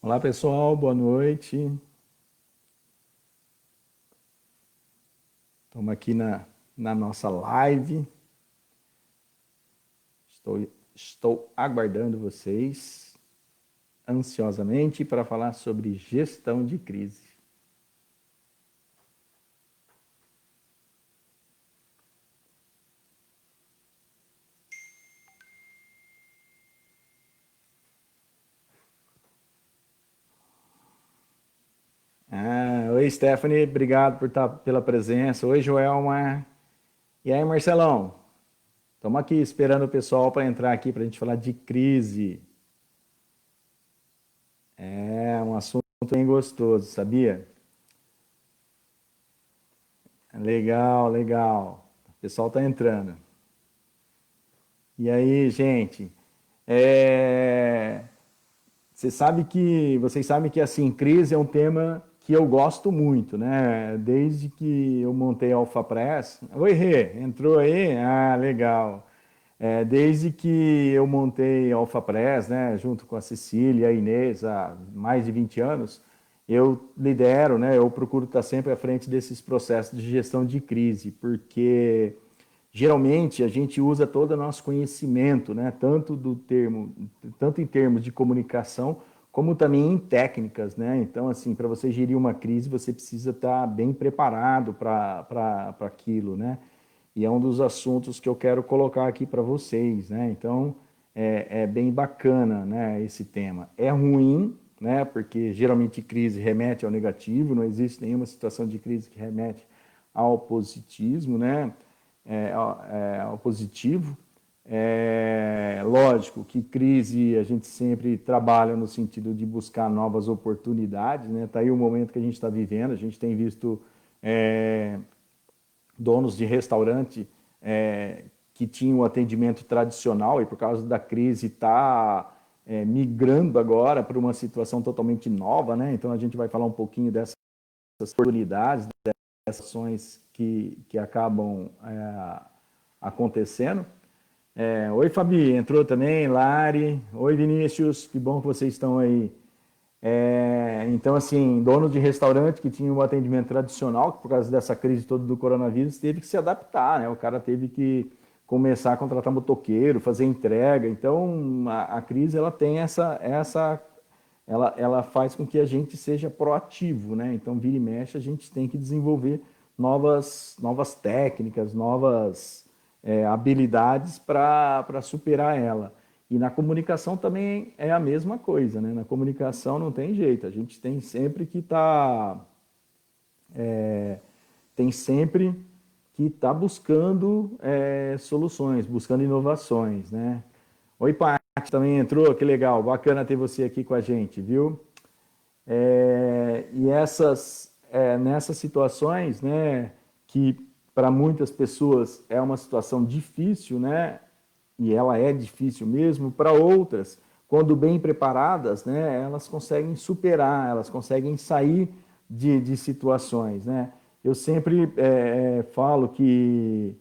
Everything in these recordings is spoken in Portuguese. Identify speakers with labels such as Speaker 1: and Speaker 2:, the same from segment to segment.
Speaker 1: Olá pessoal, boa noite. Estamos aqui na nossa live. Estou aguardando vocês ansiosamente para falar sobre gestão de crise. Oi Stephanie, obrigado pela presença. Oi Joelma. E aí Marcelão? Estamos aqui esperando o pessoal para entrar aqui para a gente falar de crise. É um assunto bem gostoso, sabia? Legal, legal. O pessoal está entrando. E aí, gente? É... Vocês sabem que assim, crise é um tema que eu gosto muito, né? Desde que eu montei a Alpha Press. Oi, Rê, entrou aí? Ah, legal. Desde que eu montei a Alpha Press, né, junto com a Cecília e a Inês, há mais de 20 anos, eu lidero, né, eu procuro estar sempre à frente desses processos de gestão de crise, porque geralmente a gente usa todo o nosso conhecimento, né, tanto em termos de comunicação, como também em técnicas, né? Então, assim, para você gerir uma crise, você precisa estar bem preparado para aquilo, né? E é um dos assuntos que eu quero colocar aqui para vocês, né? Então, é bem bacana, né, esse tema. É ruim, né, porque geralmente crise remete ao negativo, não existe nenhuma situação de crise que remete ao positivismo, né? Ao positivo. Lógico que crise a gente sempre trabalha no sentido de buscar novas oportunidades, né? Tá aí o momento que a gente está vivendo, a gente tem visto donos de restaurante que tinham o atendimento tradicional e por causa da crise está migrando agora para uma situação totalmente nova, né? Então a gente vai falar um pouquinho dessas oportunidades, dessas ações que acabam acontecendo. Oi, Fabi, entrou também, Lari. Oi, Vinícius, que bom que vocês estão aí. Então, assim, dono de restaurante que tinha um atendimento tradicional, que por causa dessa crise toda do coronavírus, teve que se adaptar, né? O cara teve que começar a contratar motoqueiro, fazer entrega. Então, a crise, ela tem ela faz com que a gente seja proativo, né? Então, vira e mexe, a gente tem que desenvolver novas técnicas, novas habilidades para superar ela. E na comunicação também é a mesma coisa, né? Na comunicação não tem jeito, a gente tem sempre que buscando soluções, buscando inovações, né? Oi, Paty, também entrou, que legal, bacana ter você aqui com a gente, viu? Nessas situações, né, que para muitas pessoas é uma situação difícil, né, e ela é difícil mesmo, para outras, quando bem preparadas, né, elas conseguem superar, elas conseguem sair de situações, né. Eu sempre falo que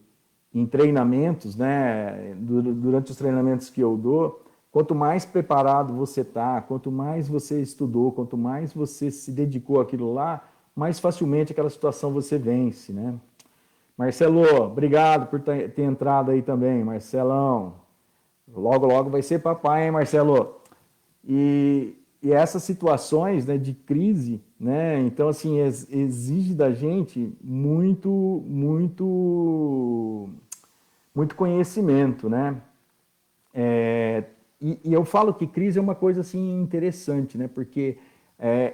Speaker 1: em treinamentos, né, durante os treinamentos que eu dou, quanto mais preparado você está, quanto mais você estudou, quanto mais você se dedicou àquilo lá, mais facilmente aquela situação você vence, né? Marcelo, obrigado por ter entrado aí também, Marcelão. Logo, logo vai ser papai, hein, Marcelo? E essas situações, né, de crise, né, então assim exige da gente muito conhecimento, né? E eu falo que crise é uma coisa assim interessante, né? Porque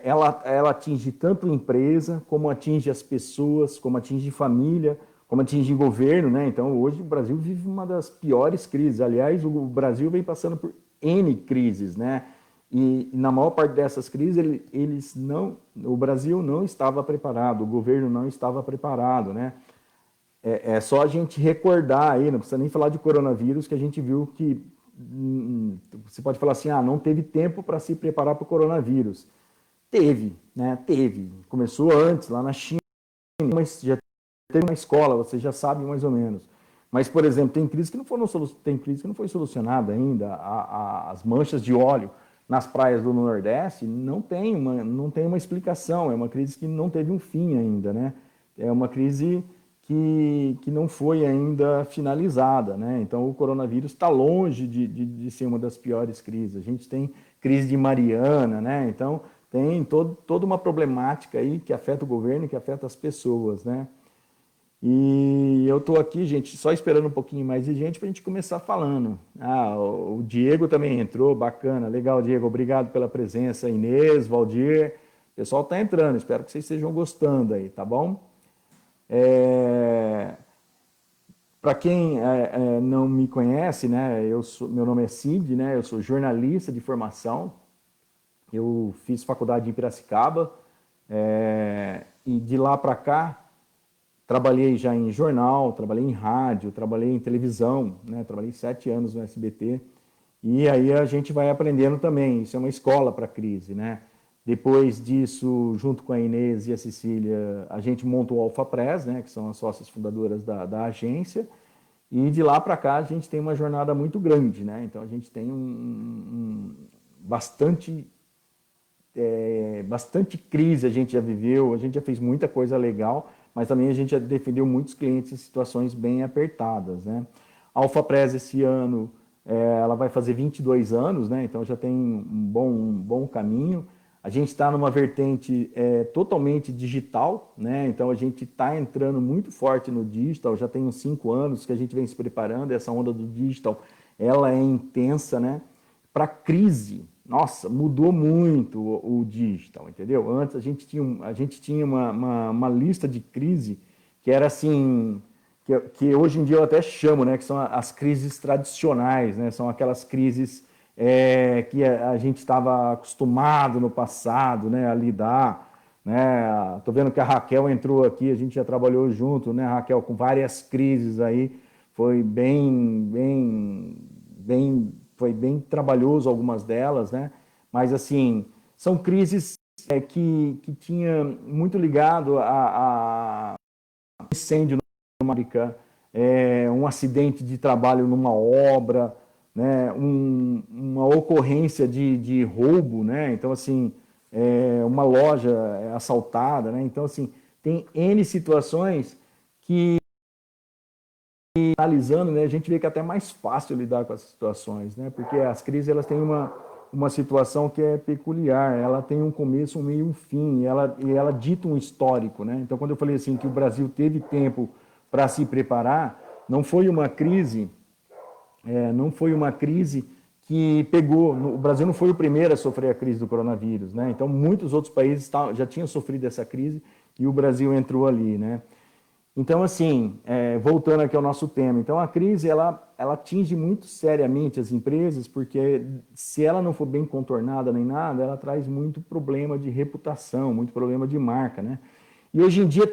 Speaker 1: ela atinge tanto a empresa, como atinge as pessoas, como atinge família, como atinge o governo, né? Então hoje o Brasil vive uma das piores crises. Aliás, o Brasil vem passando por N crises, né? E na maior parte dessas crises, o Brasil não estava preparado, o governo não estava preparado, né? É só a gente recordar aí, não precisa nem falar de coronavírus, que a gente viu que você pode falar assim, não teve tempo para se preparar para o coronavírus. Teve, né? Teve. Começou antes, lá na China, mas já teve uma escola, você já sabe mais ou menos. Mas, por exemplo, tem crise que não foi solucionada ainda, as manchas de óleo. nas praias do Nordeste, não tem uma explicação, é uma crise que não teve um fim ainda, né? É uma crise que não foi ainda finalizada, né? Então, o coronavírus está longe de ser uma das piores crises. A gente tem crise de Mariana, né? Então, tem toda uma problemática aí que afeta o governo e que afeta as pessoas, né? E eu estou aqui, gente, só esperando um pouquinho mais de gente para a gente começar falando. O Diego também entrou, bacana, legal, Diego, obrigado pela presença. Inês, Valdir, o pessoal está entrando, espero que vocês estejam gostando aí, tá bom? Para quem não me conhece, né, meu nome é Cid, né, eu sou jornalista de formação, eu fiz faculdade em Piracicaba, e de lá para cá trabalhei já em jornal, trabalhei em rádio, trabalhei em televisão, né? Trabalhei 7 anos no SBT. E aí a gente vai aprendendo também, isso é uma escola para a crise, né? Depois disso, junto com a Inês e a Cecília, a gente montou o Alpha Press, né? Que são as sócias fundadoras da agência. E de lá para cá a gente tem uma jornada muito grande, né? Então a gente tem bastante crise a gente já viveu, a gente já fez muita coisa legal, mas também a gente já defendeu muitos clientes em situações bem apertadas, né? A AlphaPress esse ano, ela vai fazer 22 anos, né? Então já tem um bom caminho. A gente está numa vertente totalmente digital, né? Então a gente está entrando muito forte no digital, já tem uns 5 anos que a gente vem se preparando, essa onda do digital, ela é intensa, né? Para crise, nossa, mudou muito o digital, entendeu? Antes a gente tinha uma lista de crise que era assim, que hoje em dia eu até chamo, né, que são as crises tradicionais, né? São aquelas crises que a gente estava acostumado no passado, né, a lidar, né? Tô vendo que a Raquel entrou aqui, a gente já trabalhou junto, né, Raquel, com várias crises aí, foi foi bem trabalhoso algumas delas, né? Mas assim, são crises que tinha muito ligado a incêndio numa fábrica, um acidente de trabalho numa obra, né? Uma ocorrência de roubo, né? Então assim, uma loja assaltada, né? Então assim, tem N situações que analisando, né, a gente vê que é até mais fácil lidar com essas situações, né? Porque as crises elas têm uma situação que é peculiar, ela tem um começo, um meio e um fim, e ela dita um histórico, né? Então, quando eu falei assim que o Brasil teve tempo para se preparar, não foi uma crise, não foi uma crise que pegou. O Brasil não foi o primeiro a sofrer a crise do coronavírus, né? Então, muitos outros países já tinham sofrido essa crise e o Brasil entrou ali, né? Então, assim, voltando aqui ao nosso tema, então a crise ela atinge muito seriamente as empresas, porque se ela não for bem contornada nem nada, ela traz muito problema de reputação, muito problema de marca, né? E hoje em dia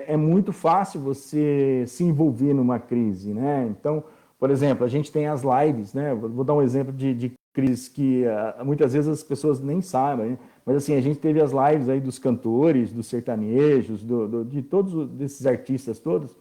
Speaker 1: é muito fácil você se envolver numa crise, né? Então, por exemplo, a gente tem as lives, né? Vou dar um exemplo de crise que muitas vezes as pessoas nem sabem, né? Mas assim, a gente teve as lives aí dos cantores, dos sertanejos, de todos esses artistas todos,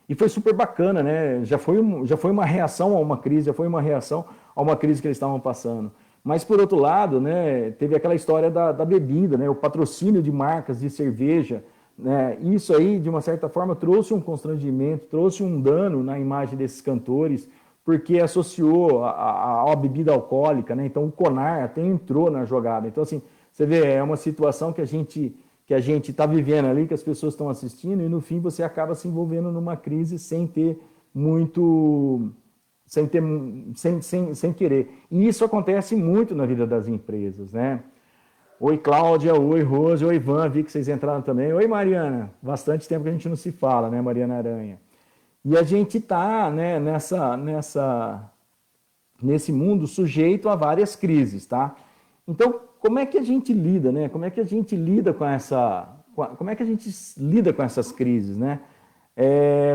Speaker 1: e foi super bacana, né? Já foi uma reação a uma crise, já foi uma reação a uma crise que eles estavam passando. Mas, por outro lado, né, teve aquela história da bebida, né, o patrocínio de marcas de cerveja. Né, isso aí, de uma certa forma, trouxe um constrangimento, trouxe um dano na imagem desses cantores, porque associou a bebida alcoólica. Né, então, o CONAR até entrou na jogada. Então, assim, você vê, é uma situação que a gente está vivendo ali, que as pessoas estão assistindo, e no fim você acaba se envolvendo numa crise sem ter muito sem querer. E isso acontece muito na vida das empresas, né? Oi, Cláudia, oi, Rose, oi, Ivan, vi que vocês entraram também. Oi, Mariana, bastante tempo que a gente não se fala, né, Mariana Aranha? E a gente está, né, nesse mundo sujeito a várias crises, tá? Então, como é que a gente lida, né? Como é que a gente lida como é que a gente lida com essas crises, né?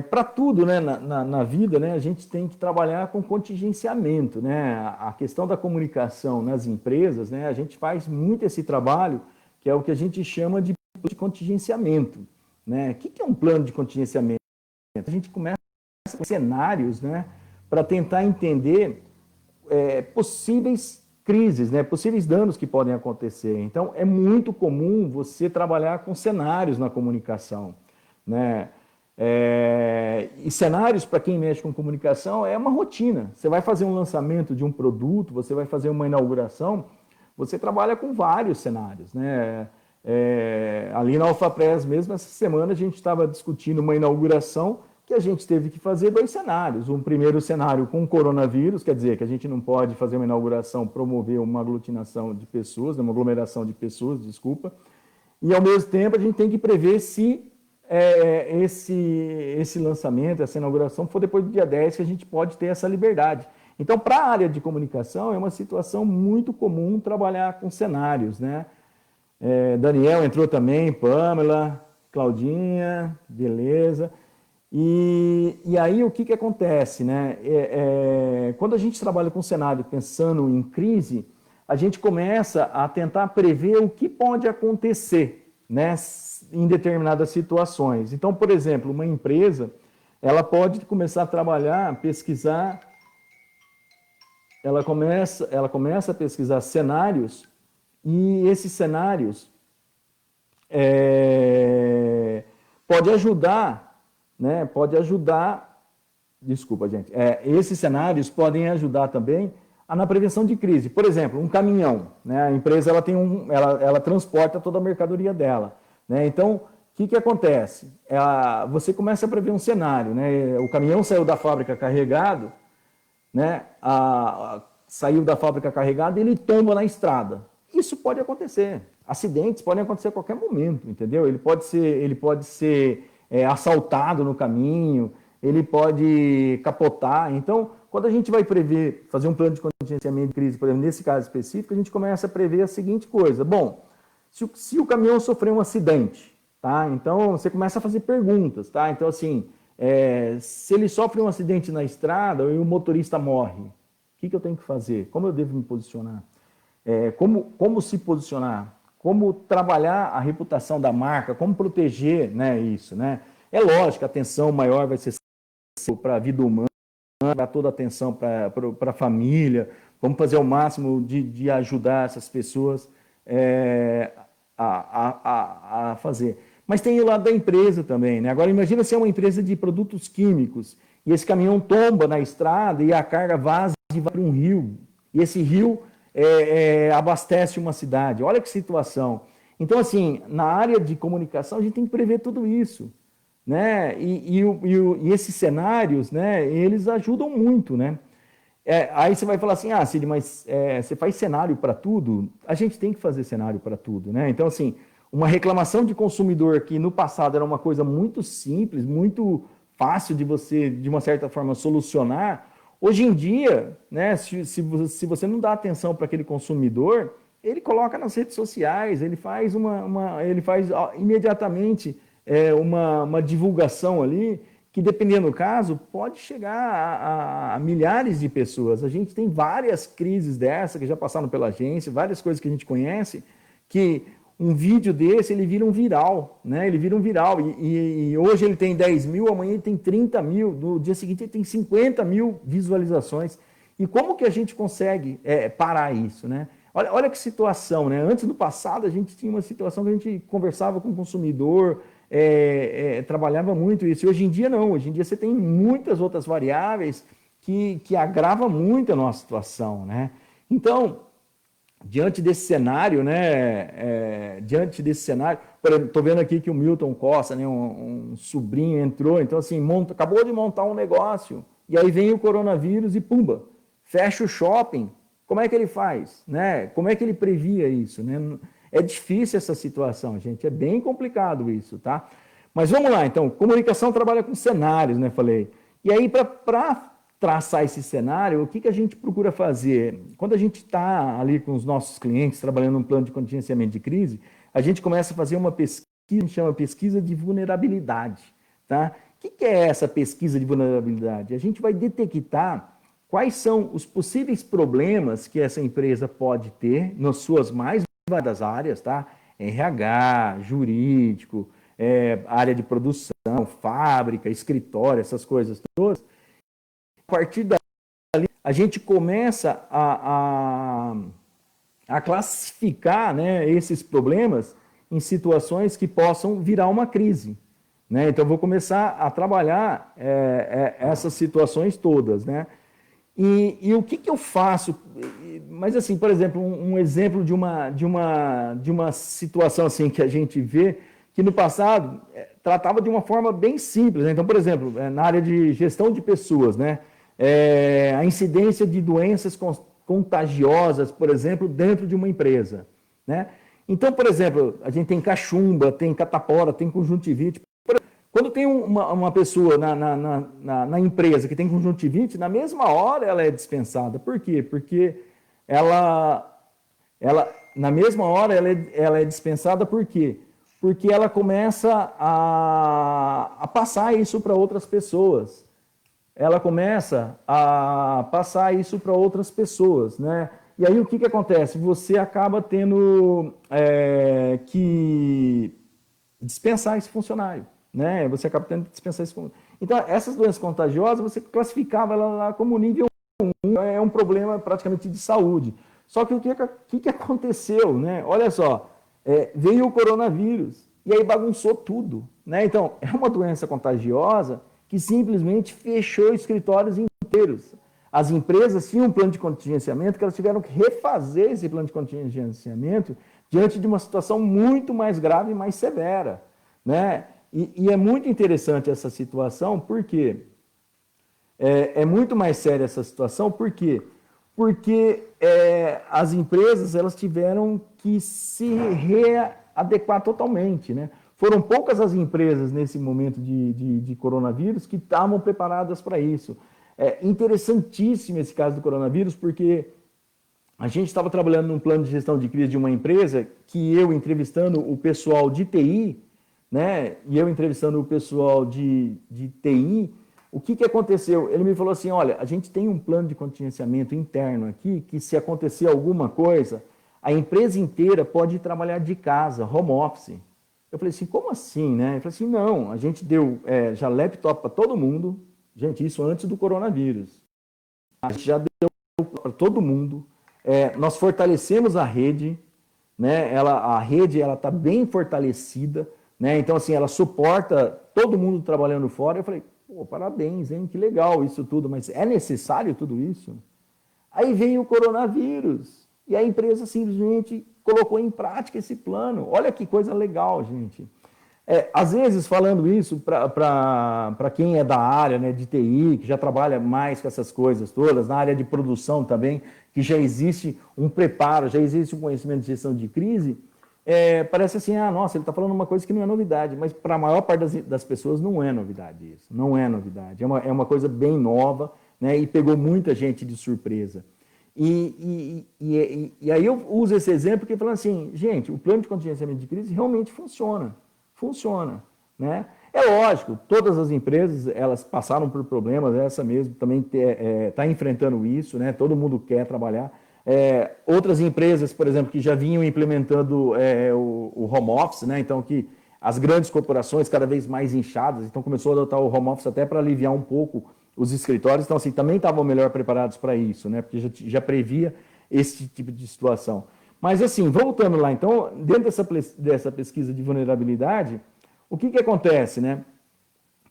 Speaker 1: Para tudo, né, na vida, né, a gente tem que trabalhar com contingenciamento, né? A questão da comunicação nas empresas, né, a gente faz muito esse trabalho, que é o que a gente chama de contingenciamento, né? O que é um plano de contingenciamento? A gente começa com cenários, né, para tentar entender possíveis crises, né, possíveis danos que podem acontecer. Então, é muito comum você trabalhar com cenários na comunicação, né? E cenários, para quem mexe com comunicação, é uma rotina. Você vai fazer um lançamento de um produto, você vai fazer uma inauguração, você trabalha com vários cenários, né? Ali na AlphaPress mesmo, essa semana a gente estava discutindo uma inauguração que a gente teve que fazer 2 cenários. Um primeiro cenário com o coronavírus, quer dizer, que a gente não pode fazer uma inauguração, promover uma aglutinação de pessoas, uma aglomeração de pessoas, desculpa, e ao mesmo tempo a gente tem que prever se esse lançamento, essa inauguração for depois do dia 10, que a gente pode ter essa liberdade. Então, para a área de comunicação, é uma situação muito comum trabalhar com cenários, né? Daniel entrou também, Pamela, Claudinha, beleza. E aí o que acontece, né? Quando a gente trabalha com cenário pensando em crise, a gente começa a tentar prever o que pode acontecer, né, em determinadas situações. Então, por exemplo, uma empresa, ela pode começar a trabalhar, pesquisar, ela começa a pesquisar cenários, e esses cenários pode ajudar, né? Pode ajudar, desculpa, gente. Esses cenários podem ajudar também na prevenção de crise. Por exemplo, um caminhão, né? A empresa ela transporta toda a mercadoria dela, né? Então, o que acontece? Você começa a prever um cenário, né? O caminhão saiu da fábrica carregado, né? Saiu da fábrica carregado e ele tomba na estrada. Isso pode acontecer. Acidentes podem acontecer a qualquer momento, entendeu? Ele pode ser assaltado no caminho, ele pode capotar. Então, quando a gente vai prever, fazer um plano de contingenciamento de crise, por exemplo, nesse caso específico, a gente começa a prever a seguinte coisa. Bom, se o caminhão sofrer um acidente, tá? Então, você começa a fazer perguntas, tá? Então, assim, se ele sofre um acidente na estrada e o motorista morre, o que eu tenho que fazer? Como eu devo me posicionar? Como se posicionar? Como trabalhar a reputação da marca? Como proteger, né, isso, né? É lógico, a atenção maior vai ser para a vida humana, dar toda a atenção para a família, vamos fazer o máximo de ajudar essas pessoas a fazer. Mas tem o lado da empresa também, né? Agora, imagina se é uma empresa de produtos químicos e esse caminhão tomba na estrada e a carga vaza e vai para um rio. E esse rio abastece uma cidade. Olha que situação. Então, assim, na área de comunicação, a gente tem que prever tudo isso, né? E esses cenários, né, eles ajudam muito, né? Aí você vai falar assim, Cid, mas você faz cenário para tudo? A gente tem que fazer cenário para tudo, né? Então, assim, uma reclamação de consumidor que no passado era uma coisa muito simples, muito fácil de você, de uma certa forma, solucionar. Hoje em dia, né, se você não dá atenção para aquele consumidor, ele coloca nas redes sociais, ele faz imediatamente uma divulgação ali, que dependendo do caso, pode chegar a milhares de pessoas. A gente tem várias crises dessa que já passaram pela agência, várias coisas que a gente conhece, que um vídeo desse, ele vira um viral, né? Ele vira um viral, e hoje ele tem 10 mil, amanhã ele tem 30 mil, no dia seguinte ele tem 50 mil visualizações. E como que a gente consegue parar isso, né? Olha que situação, né? Antes, no passado, a gente tinha uma situação que a gente conversava com o consumidor, trabalhava muito isso. E hoje em dia, não. Hoje em dia você tem muitas outras variáveis que agravam muito a nossa situação, né? Então, diante desse cenário, né? Por exemplo, estou vendo aqui que o Milton Costa, né, um sobrinho, entrou, então assim, acabou de montar um negócio, e aí vem o coronavírus e pumba, fecha o shopping. Como é que ele faz, né? Como é que ele previa isso, né? É difícil essa situação, gente, é bem complicado isso, tá? Mas vamos lá, então, comunicação trabalha com cenários, né, falei. E aí, para traçar esse cenário, o que a gente procura fazer? Quando a gente está ali com os nossos clientes, trabalhando um plano de contingenciamento de crise, a gente começa a fazer uma pesquisa, que a gente chama pesquisa de vulnerabilidade, tá? O que é essa pesquisa de vulnerabilidade? A gente vai detectar quais são os possíveis problemas que essa empresa pode ter nas suas mais variadas áreas, tá? RH, jurídico, área de produção, fábrica, escritório, essas coisas todas. A partir daí, a gente começa a classificar, né, esses problemas em situações que possam virar uma crise. Né? Então, vou começar a trabalhar essas situações todas. Né? E o que eu faço? Mas, assim, por exemplo, um exemplo de uma situação assim, que a gente vê que no passado tratava de uma forma bem simples. Né? Então, por exemplo, na área de gestão de pessoas, né? A incidência de doenças contagiosas, por exemplo, dentro de uma empresa. Né? Então, por exemplo, a gente tem cachumba, tem catapora, tem conjuntivite. Quando tem uma pessoa na empresa que tem conjuntivite, na mesma hora ela é dispensada. Por quê? Porque na mesma hora ela é dispensada por quê? Porque ela começa a passar isso para outras pessoas. Ela começa a passar isso para outras pessoas, né? E aí o que acontece? Você acaba tendo que dispensar esse funcionário, né? Você acaba tendo que dispensar esse funcionário. Então, essas doenças contagiosas, você classificava ela lá como nível 1, é um problema praticamente de saúde. Só que o que aconteceu, né? Olha só, veio o coronavírus e aí bagunçou tudo, né? Então, é uma doença contagiosa que simplesmente fechou escritórios inteiros. As empresas tinham um plano de contingenciamento que elas tiveram que refazer esse plano de contingenciamento diante de uma situação muito mais grave e mais severa. Né? E é muito interessante essa situação, porque é muito mais séria essa situação, por quê? Porque as empresas elas tiveram que se readequar totalmente, né? Foram poucas as empresas nesse momento de coronavírus que estavam preparadas para isso. É interessantíssimo esse caso do coronavírus, porque a gente estava trabalhando num plano de gestão de crise de uma empresa que eu entrevistando o pessoal de TI, né, e eu entrevistando o pessoal de TI, o que aconteceu? Ele me falou assim, olha, a gente tem um plano de contingenciamento interno aqui, que se acontecer alguma coisa, a empresa inteira pode trabalhar de casa, home office. Eu falei assim, como assim, né? Ele falou assim, não, a gente deu já laptop para todo mundo, gente, isso antes do coronavírus. A gente já deu para todo mundo, nós fortalecemos a rede, né? A rede está bem fortalecida, né? Então, assim, ela suporta todo mundo trabalhando fora. Eu falei, pô, parabéns, hein? Que legal isso tudo, mas é necessário tudo isso? Aí veio o coronavírus e a empresa simplesmente colocou em prática esse plano. Olha que coisa legal, gente. Às vezes, falando isso para quem é da área, né, de TI, que já trabalha mais com essas coisas todas, na área de produção também, que já existe um preparo, já existe um conhecimento de gestão de crise, parece assim, nossa, ele está falando uma coisa que não é novidade, mas para a maior parte das pessoas não é novidade isso, não é novidade, é uma coisa bem nova, né, e pegou muita gente de surpresa. E aí eu uso esse exemplo porque falando assim, gente, o plano de contingenciamento de crise realmente funciona, né? É lógico, todas as empresas, elas passaram por problemas, essa mesmo também está enfrentando isso, né? Todo mundo quer trabalhar. Outras empresas, por exemplo, que já vinham implementando o home office, né? Então, que as grandes corporações cada vez mais inchadas, então começou a adotar o home office até para aliviar um pouco os escritórios, então assim, também estavam melhor preparados para isso, né? Porque já previa esse tipo de situação. Mas assim, voltando lá, então, dentro dessa pesquisa de vulnerabilidade, o que acontece, né?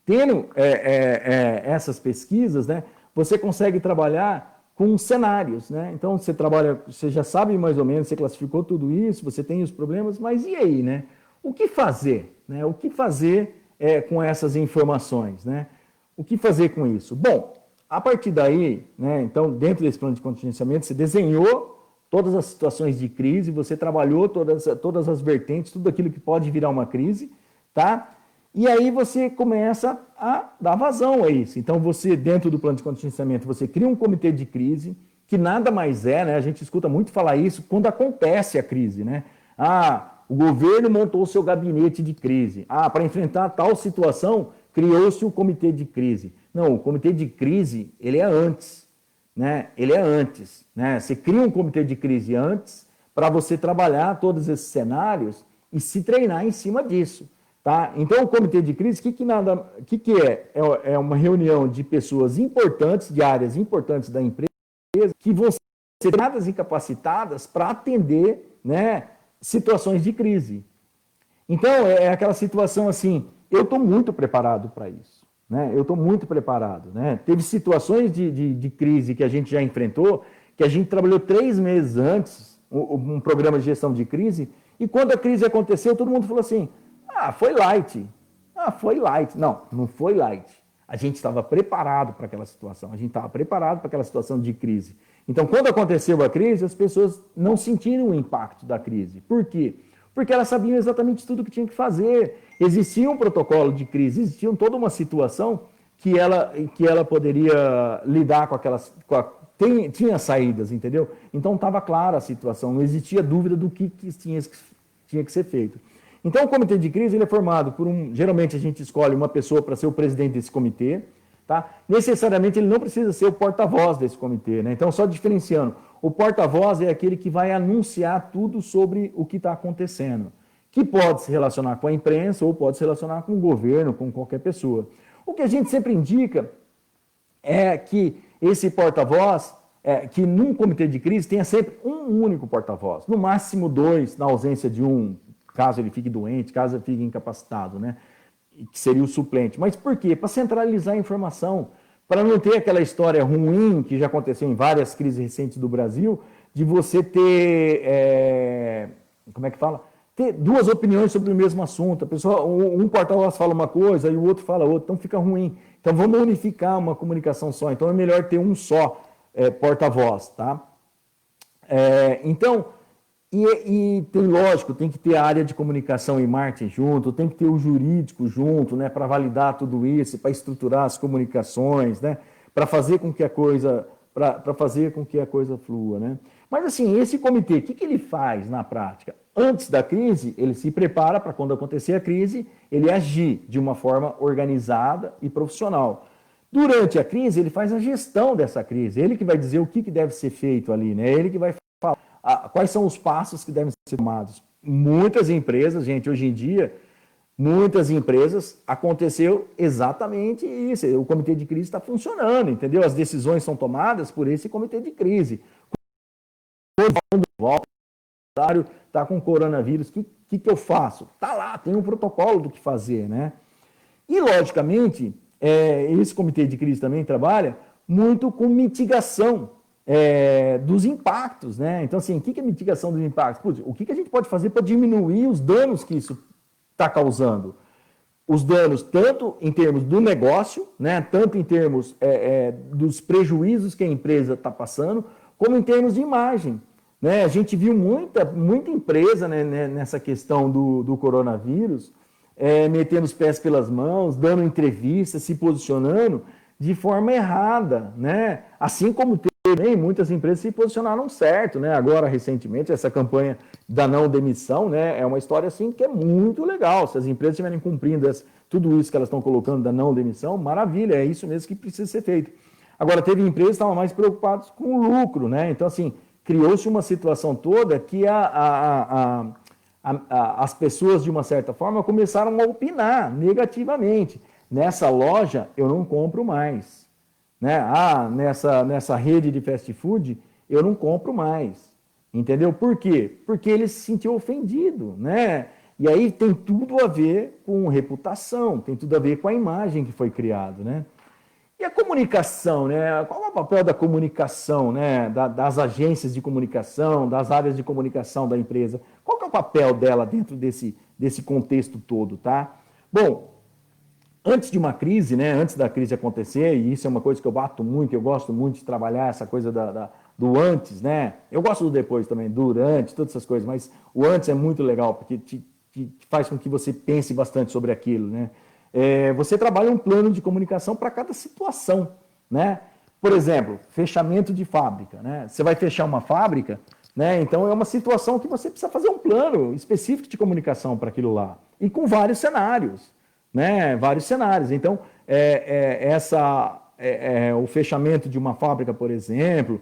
Speaker 1: Tendo essas pesquisas, né, você consegue trabalhar com cenários, né? Então, você já sabe mais ou menos, você classificou tudo isso, você tem os problemas, mas e aí, né? O que fazer, né? O que fazer com essas informações, né? O que fazer com isso? Bom, a partir daí, né, então, dentro desse plano de contingenciamento, você desenhou todas as situações de crise, você trabalhou todas as vertentes, tudo aquilo que pode virar uma crise, tá? E aí você começa a dar vazão a isso. Então, você, dentro do plano de contingenciamento, você cria um comitê de crise, que nada mais né? A gente escuta muito falar isso quando acontece a crise, né? O governo montou o seu gabinete de crise. Para enfrentar tal situação, criou-se o comitê de crise. Não, o comitê de crise, ele é antes, né? Ele é antes, né? Você cria um comitê de crise antes para você trabalhar todos esses cenários e se treinar em cima disso, tá? Então, o comitê de crise, o que é? É uma reunião de pessoas importantes, de áreas importantes da empresa, empresa que vão ser treinadas e capacitadas para atender, né, situações de crise. Então, é aquela situação assim, eu estou muito preparado para isso. Né? Eu estou muito preparado. Né? Teve situações de crise que a gente já enfrentou, que a gente trabalhou 3 meses antes, um programa de gestão de crise, e quando a crise aconteceu, todo mundo falou assim, foi light. Foi light. Não, não foi light. A gente estava preparado para aquela situação, a gente estava preparado para aquela situação de crise. Então, quando aconteceu a crise, as pessoas não sentiram o impacto da crise. Por quê? Porque elas sabiam exatamente tudo o que tinham que fazer. Existia um protocolo de crise, existia toda uma situação que ela poderia lidar com aquelas... tinha saídas, entendeu? Então, estava clara a situação, não existia dúvida do que tinha que ser feito. Então, o comitê de crise ele é formado por geralmente a gente escolhe uma pessoa para ser o presidente desse comitê, tá? Necessariamente ele não precisa ser o porta-voz desse comitê, né? Então, só diferenciando, o porta-voz é aquele que vai anunciar tudo sobre o que está acontecendo, que pode se relacionar com a imprensa ou pode se relacionar com o governo, com qualquer pessoa. O que a gente sempre indica é que esse porta-voz, que num comitê de crise tenha sempre um único porta-voz, no máximo 2, na ausência de um, caso ele fique doente, caso ele fique incapacitado, né? Que seria o suplente. Mas por quê? Para centralizar a informação, para não ter aquela história ruim que já aconteceu em várias crises recentes do Brasil, de você ter, como é que fala? Ter 2 opiniões sobre o mesmo assunto. A pessoa, um porta-voz fala uma coisa e o outro fala outra, então fica ruim. Então vamos unificar uma comunicação só. Então é melhor ter um só porta-voz, tá? Então, e tem, lógico, tem que ter a área de comunicação e marketing junto, tem que ter o jurídico junto, né, para validar tudo isso, para estruturar as comunicações, né, para fazer com que a coisa flua, né? Mas assim, esse comitê, o que ele faz na prática? Antes da crise, ele se prepara para quando acontecer a crise, ele agir de uma forma organizada e profissional. Durante a crise, ele faz a gestão dessa crise, ele que vai dizer o que deve ser feito ali, né? Ele que vai falar quais são os passos que devem ser tomados. Muitas empresas, gente, hoje em dia, muitas empresas, aconteceu exatamente isso. O comitê de crise está funcionando, entendeu? As decisões são tomadas por esse comitê de crise. Quando volta, o está com coronavírus, o que eu faço? Está lá, tem um protocolo do que fazer, né? E, logicamente, esse comitê de crise também trabalha muito com mitigação dos impactos, né? Então, assim, o que é mitigação dos impactos? Putz, o que a gente pode fazer para diminuir os danos que isso está causando? Os danos tanto em termos do negócio, né? Tanto em termos dos prejuízos que a empresa está passando, como em termos de imagem. Né? A gente viu muita empresa, né, nessa questão do coronavírus, metendo os pés pelas mãos, dando entrevistas, se posicionando de forma errada, né? Assim como também muitas empresas se posicionaram certo, né? Agora, recentemente, essa campanha da não demissão, né? É uma história assim que é muito legal. Se as empresas estiverem cumprindo tudo isso que elas estão colocando da não demissão, maravilha, é isso mesmo que precisa ser feito. Agora, teve empresas que estavam mais preocupadas com o lucro, né? Então, assim, criou-se uma situação toda que as pessoas, de uma certa forma, começaram a opinar negativamente. Nessa loja, eu não compro mais. Né? Nessa rede de fast food, eu não compro mais. Entendeu? Por quê? Porque ele se sentiu ofendido. Né? E aí tem tudo a ver com reputação, tem tudo a ver com a imagem que foi criada. Né? E a comunicação, né? Qual é o papel da comunicação, né? Das agências de comunicação, das áreas de comunicação da empresa? Qual que é o papel dela dentro desse contexto todo, tá? Bom, antes de uma crise, né? Antes da crise acontecer, e isso é uma coisa que eu bato muito, eu gosto muito de trabalhar essa coisa do antes, né? Eu gosto do depois também, durante, todas essas coisas, mas o antes é muito legal, porque te faz com que você pense bastante sobre aquilo, né? Você trabalha um plano de comunicação para cada situação, né? Por exemplo, fechamento de fábrica, né? Você vai fechar uma fábrica, né? Então é uma situação que você precisa fazer um plano específico de comunicação para aquilo lá e com vários cenários, né? Vários cenários. Então o fechamento de uma fábrica, por exemplo,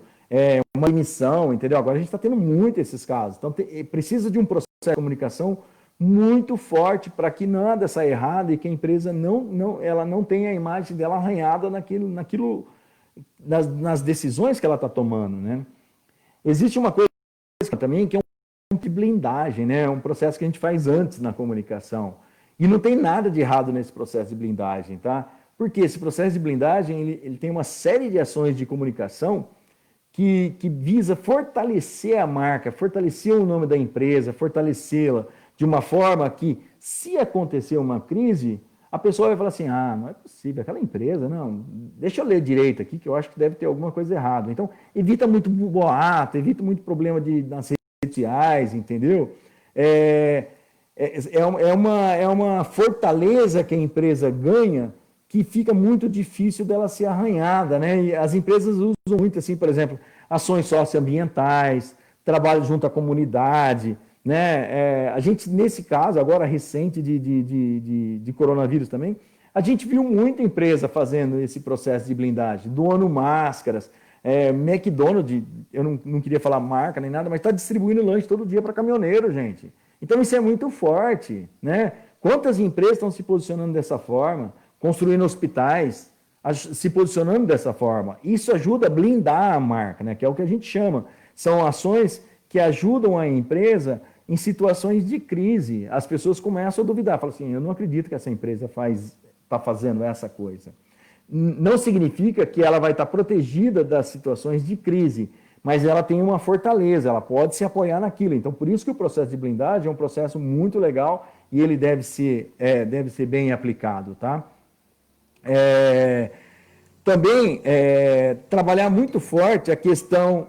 Speaker 1: uma emissão, entendeu? Agora a gente está tendo muito esses casos. Então precisa de um processo de comunicação muito forte para que nada saia errado e que a empresa ela não tenha a imagem dela arranhada naquilo nas decisões que ela está tomando, né? Existe uma coisa também que é um de blindagem, né? É um processo que a gente faz antes na comunicação. E não tem nada de errado nesse processo de blindagem, tá? Porque esse processo de blindagem, ele tem uma série de ações de comunicação que visa fortalecer a marca, fortalecer o nome da empresa, fortalecê-la de uma forma que, se acontecer uma crise, a pessoa vai falar assim, não é possível, aquela empresa, não, deixa eu ler direito aqui, que eu acho que deve ter alguma coisa errada. Então, evita muito boato, evita muito problema nas redes sociais, entendeu? É uma fortaleza que a empresa ganha que fica muito difícil dela ser arranhada, né? E as empresas usam muito, assim, por exemplo, ações socioambientais, trabalho junto à comunidade, né? A gente, nesse caso, agora recente de coronavírus também, a gente viu muita empresa fazendo esse processo de blindagem, doando máscaras, McDonald's, eu não queria falar marca nem nada, mas está distribuindo lanche todo dia para caminhoneiro, gente. Então isso é muito forte, né? Quantas empresas estão se posicionando dessa forma, construindo hospitais, se posicionando dessa forma? Isso ajuda a blindar a marca, né? Que é o que a gente chama. São ações que ajudam a empresa em situações de crise. As pessoas começam a duvidar, falam assim, eu não acredito que essa empresa está fazendo essa coisa. Não significa que ela vai estar protegida das situações de crise, mas ela tem uma fortaleza, ela pode se apoiar naquilo. Então, por isso que o processo de blindagem é um processo muito legal e ele deve ser bem aplicado, tá? Também trabalhar muito forte a questão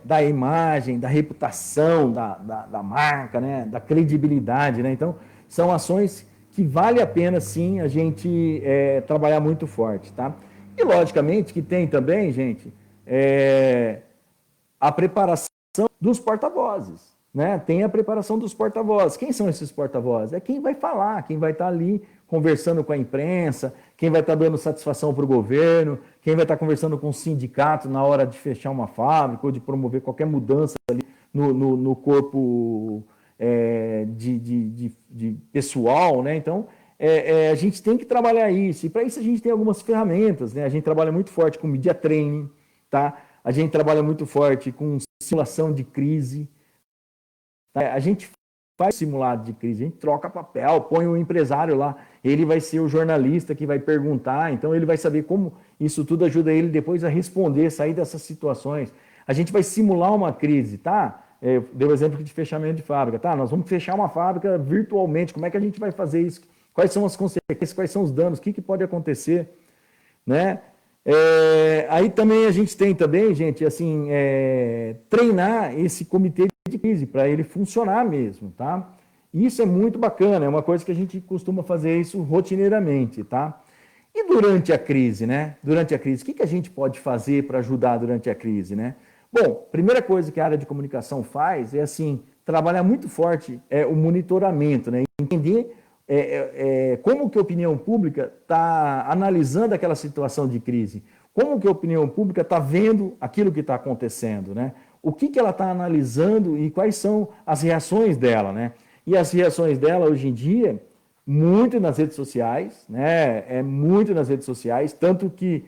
Speaker 1: da imagem, da reputação da marca, né? Da credibilidade, né? Então, são ações que vale a pena, sim, a gente trabalhar muito forte, tá? E, logicamente, que tem também, gente, a preparação dos porta-vozes, né? Tem a preparação dos porta-vozes. Quem são esses porta-vozes? É quem vai falar, quem vai estar ali conversando com a imprensa, quem vai estar dando satisfação para o governo, quem vai estar conversando com o sindicato na hora de fechar uma fábrica ou de promover qualquer mudança ali no corpo de pessoal, né? Então, a gente tem que trabalhar isso. E para isso a gente tem algumas ferramentas, né? A gente trabalha muito forte com media training, tá? A gente trabalha muito forte com simulação de crise. Tá? A gente faz simulado de crise, a gente troca papel, põe o empresário lá, ele vai ser o jornalista que vai perguntar, então ele vai saber como isso tudo ajuda ele depois a responder, sair dessas situações. A gente vai simular uma crise, tá? Deu o exemplo de fechamento de fábrica, tá? Nós vamos fechar uma fábrica virtualmente, como é que a gente vai fazer isso? Quais são as consequências, quais são os danos, o que pode acontecer, né? Aí também a gente tem também, gente, assim, treinar esse comitê de crise para ele funcionar mesmo, tá? Isso é muito bacana, é uma coisa que a gente costuma fazer isso rotineiramente, tá? E durante a crise, né? Durante a crise, o que a gente pode fazer para ajudar durante a crise, né? Bom, primeira coisa que a área de comunicação faz é, assim, trabalhar muito forte o monitoramento, né? Entender como que a opinião pública está analisando aquela situação de crise, como que a opinião pública está vendo aquilo que está acontecendo, né? O que ela está analisando e quais são as reações dela, né? E as reações dela, hoje em dia, muito nas redes sociais, né? Muito nas redes sociais, tanto que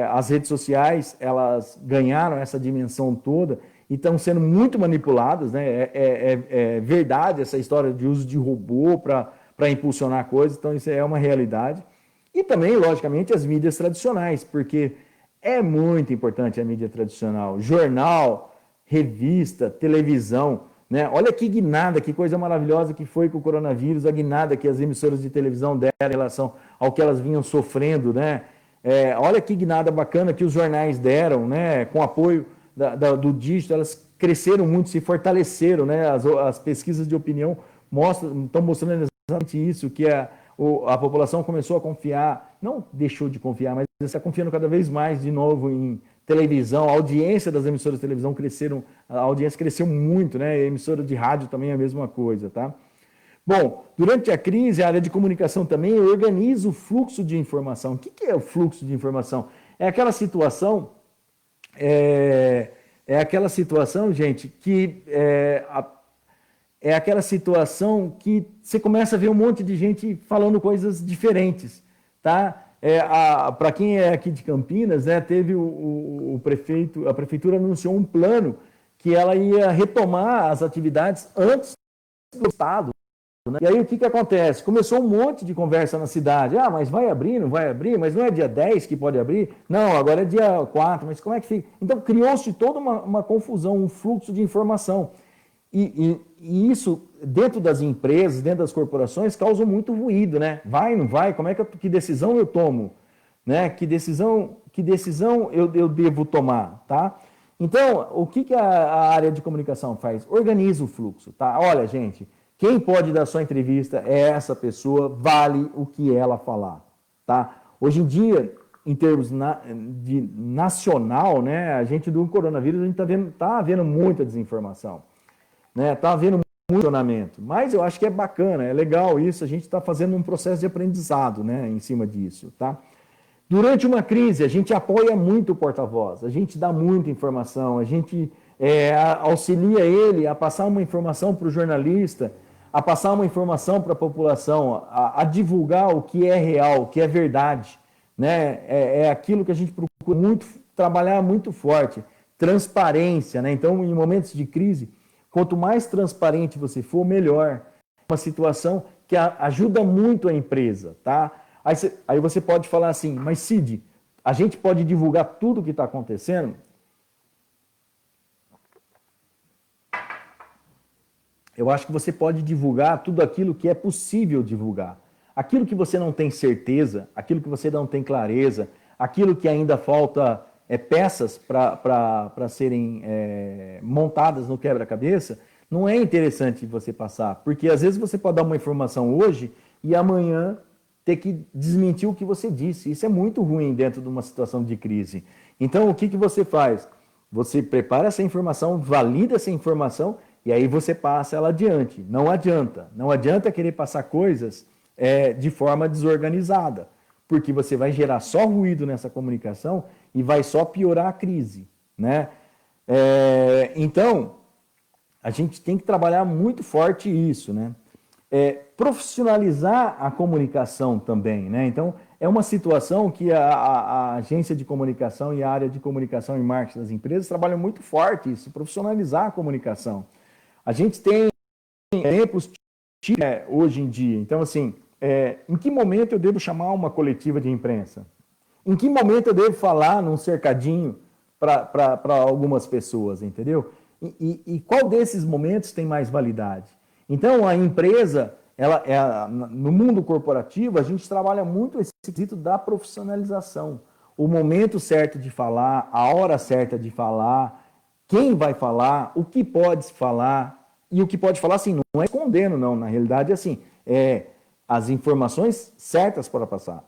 Speaker 1: as redes sociais, elas ganharam essa dimensão toda e estão sendo muito manipuladas, né? É verdade essa história de uso de robô para impulsionar coisas, então isso é uma realidade. E também, logicamente, as mídias tradicionais, porque é muito importante a mídia tradicional, jornal, revista, televisão, né? Olha que guinada, que coisa maravilhosa que foi com o coronavírus, a guinada que as emissoras de televisão deram em relação ao que elas vinham sofrendo, né? Olha que guinada bacana que os jornais deram, né? Com apoio do dígito, elas cresceram muito, se fortaleceram, né? As pesquisas de opinião estão mostrando exatamente isso, que a população começou a confiar, não deixou de confiar, mas está confiando cada vez mais de novo em televisão. A audiência das emissoras de televisão a audiência cresceu muito, né? A emissora de rádio também é a mesma coisa, tá? Bom, durante a crise, a área de comunicação também organiza o fluxo de informação. O que é o fluxo de informação? É aquela situação, gente, que é aquela situação que você começa a ver um monte de gente falando coisas diferentes, tá? Para quem é aqui de Campinas, né, teve o prefeito, a prefeitura anunciou um plano que ela ia retomar as atividades antes do Estado. Né? E aí o que acontece? Começou um monte de conversa na cidade. Ah, mas vai abrir, não vai abrir? Mas não é dia 10 que pode abrir? Não, agora é dia 4, mas como é que fica? Então criou-se toda uma confusão, um fluxo de informação. E isso, dentro das empresas, dentro das corporações, causa muito ruído, né? Vai, não vai? Como é que decisão eu tomo? Né? Que decisão eu devo tomar, tá? Então, o que a área de comunicação faz? Organiza o fluxo, tá? Olha, gente, quem pode dar sua entrevista é essa pessoa, vale o que ela falar, tá? Hoje em dia, em termos de nacional, né, a gente do coronavírus, a gente tá vendo muita desinformação, né? Tá havendo muito funcionamento, mas eu acho que é bacana, é legal isso, a gente está fazendo um processo de aprendizado, né, em cima disso, tá? Durante uma crise, a gente apoia muito o porta-voz, a gente dá muita informação, a gente auxilia ele a passar uma informação para o jornalista, a passar uma informação para a população, a divulgar o que é real, o que é verdade, né? É aquilo que a gente procura muito, trabalhar muito forte, transparência, né? Então, em momentos de crise, quanto mais transparente você for, melhor. Uma situação que ajuda muito a empresa, tá? Aí você pode falar assim, mas Cid, a gente pode divulgar tudo o que está acontecendo? Eu acho que você pode divulgar tudo aquilo que é possível divulgar. Aquilo que você não tem certeza, aquilo que você não tem clareza, aquilo que ainda falta peças para serem montadas no quebra-cabeça, não é interessante você passar. Porque às vezes você pode dar uma informação hoje e amanhã ter que desmentir o que você disse. Isso é muito ruim dentro de uma situação de crise. Então, o que você faz? Você prepara essa informação, valida essa informação e aí você passa ela adiante. Não adianta querer passar coisas de forma desorganizada, porque você vai gerar só ruído nessa comunicação e vai só piorar a crise, né? Então, a gente tem que trabalhar muito forte isso, né? Profissionalizar a comunicação também, né? Então, é uma situação que a agência de comunicação e a área de comunicação e marketing das empresas trabalham muito forte isso, profissionalizar a comunicação. A gente tem exemplos hoje em dia. Então, assim, em que momento eu devo chamar uma coletiva de imprensa? Em que momento eu devo falar num cercadinho para algumas pessoas, entendeu? E qual desses momentos tem mais validade? Então, a empresa, no mundo corporativo, a gente trabalha muito esse quesito da profissionalização. O momento certo de falar, a hora certa de falar, quem vai falar, o que pode falar, e o que pode falar, assim, não é escondendo, não. Na realidade, assim, as informações certas para passar.